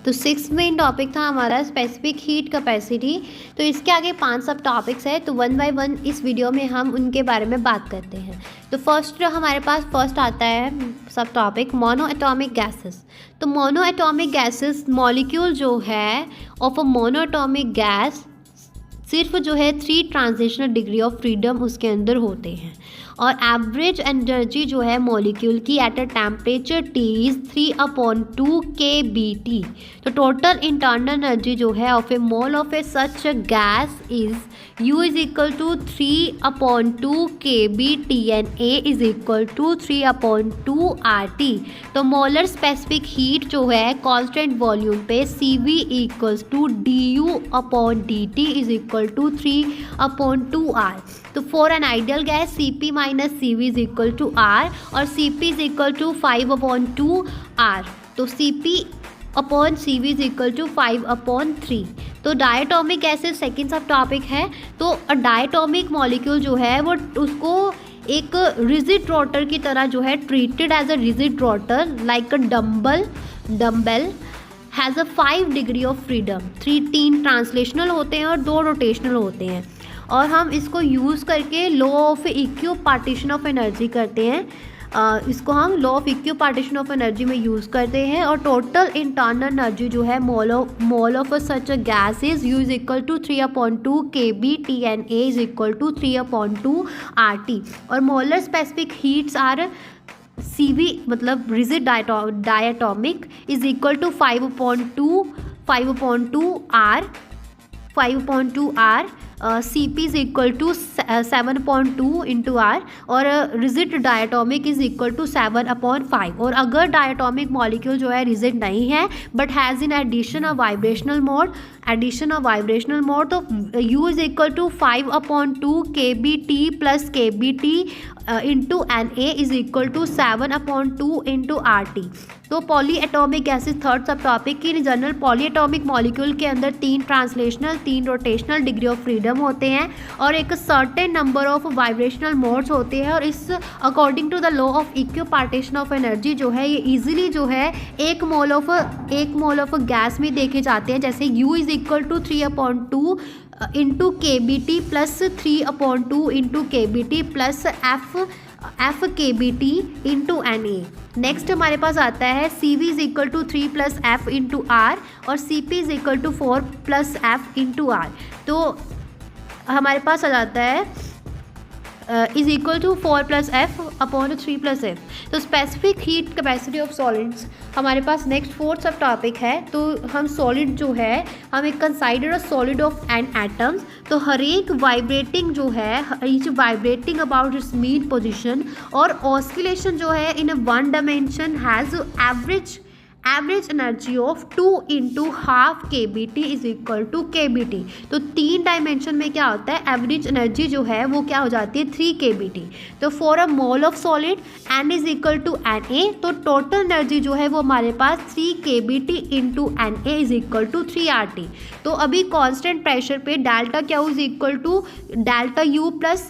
तो 6th main topic था हमारा स्पेसिफिक हीट कैपेसिटी। तो इसके आगे 5 सब टॉपिक्स है, तो वन बाय वन इस वीडियो में हम उनके बारे में बात करते हैं। तो फर्स्ट आता है सब टॉपिक मोनो एटॉमिक गैसेस। तो मोनो एटॉमिक गैसेस मॉलिक्यूल जो है of a mono atomic gas सिर्फ जो है 3 ट्रांजिशनल डिग्री ऑफ फ्रीडम उसके अंदर होते हैं, और एवरेज एनर्जी जो है मॉलिक्यूल की at a temperature T is 3/2 kBT। तो टोटल इंटरनल एनर्जी जो है of a mole of a such gas is U is equal to 3/2 kBT and A is equal to 3/2 RT। तो molar specific heat जो है constant volume पे CV equals to DU/dt is equal to 3/2 R। तो for an ideal gas CP minus CV is equal to R और CP is equal to 5/2 R। तो CP upon CV is equal to 5/3। तो diatomic gases second sub topic है। तो diatomic molecule जो है वो उसको एक रिजिड रोटर की तरह जो है treated as a rigid rotor like a dumbbell has a 5 degree of freedom. 3 translational होते हैं और 2 रोटेशनल होते हैं, और हम इसको यूज़ करके law of equipartition of energy करते हैं। इसको हम law of equipartition of energy में यूज़ करते हैं। और टोटल इंटरनल एनर्जी जो है mole of such a gas is U is equal to 3/2 kBT and A is equal to 3/2 RT। और molar specific heats are CV मतलब rigid diatomic is equal to 5/2 R। CP is equal to 7/2 into R, और rigid diatomic is equal to 7/5। और अगर diatomic molecule जो है rigid नहीं है but has in addition a vibrational mode तो U is equal to 5/2 kBT plus kBT into an A is equal to 7/2 into RT। तो polyatomic gases third subtopic की general polyatomic molecule के अंदर 3 translational 3 rotational degree of freedom होते हैं और एक certain number of vibrational modes होते हैं। और इस according to the law of equipartition of energy जो है ये इजीली जो है एक मोल ऑफ गैस में देखे जाते हैं, जैसे U is equal to 3/2 into KBT plus 3/2 into KBT plus F KBT into NA। Next हमारे पास आता है CV is equal to 3 plus F into R और CP is equal to 4 plus F into R। तो हमारे पास आ जाता है is equal to 4 plus F upon 3 plus F। तो specific heat capacity of solids हमारे पास नेक्स्ट फोर्थ सब टॉपिक है। तो हम सॉलिड जो है हम एक consider a solid of an atoms. तो हर एक वाइब्रेटिंग जो है each vibrating about its mean position और ऑस्किलेशन जो है in a 1 dimension has average energy of 2 into half KBT is equal to KBT। तो 3 डायमेंशन में क्या होता है एवरेज एनर्जी जो है वो क्या हो जाती है 3 KBT। तो for a mole of solid N is equal to NA, तो टोटल एनर्जी जो है वो हमारे पास 3 KBT into NA is equal to 3 RT। तो अभी कांस्टेंट प्रेशर पे delta Q is equal to delta U plus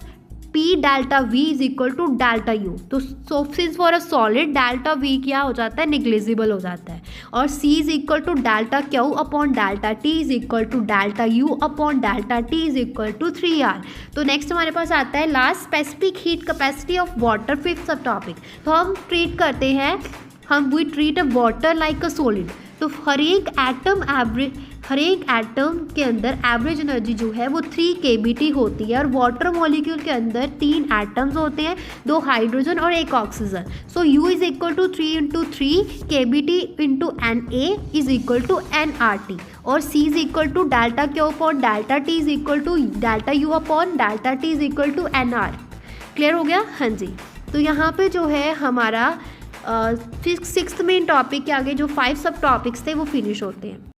P delta V is equal to delta U। तो since for a solid delta V क्या हो जाता है negligible हो जाता है, और C is equal to delta Q upon delta T is equal to delta U upon delta T is equal to 3R। तो नेक्स्ट हमारे पास आता है last specific heat capacity of water fifth sub topic. तो हम treat करते हैं we treat a water like a solid. तो हर एक एटम के अंदर एवरेज एनर्जी जो है वो 3 KBT होती है, और वाटर मॉलिक्यूल के अंदर 3 एटम्स होते हैं, 2 हाइड्रोजन और 1 oxygen. So U is equal to 3 into 3 KBT into NA is equal to nRT, और C is equal to delta Q upon delta T is equal to delta U upon delta T is equal to nR। Clear हो गया? हाँ जी। तो यहाँ पे जो है हमारा 6th मेन टॉपिक के आगे जो 5 सब टॉपिक्स थे वो फिनिश होते हैं।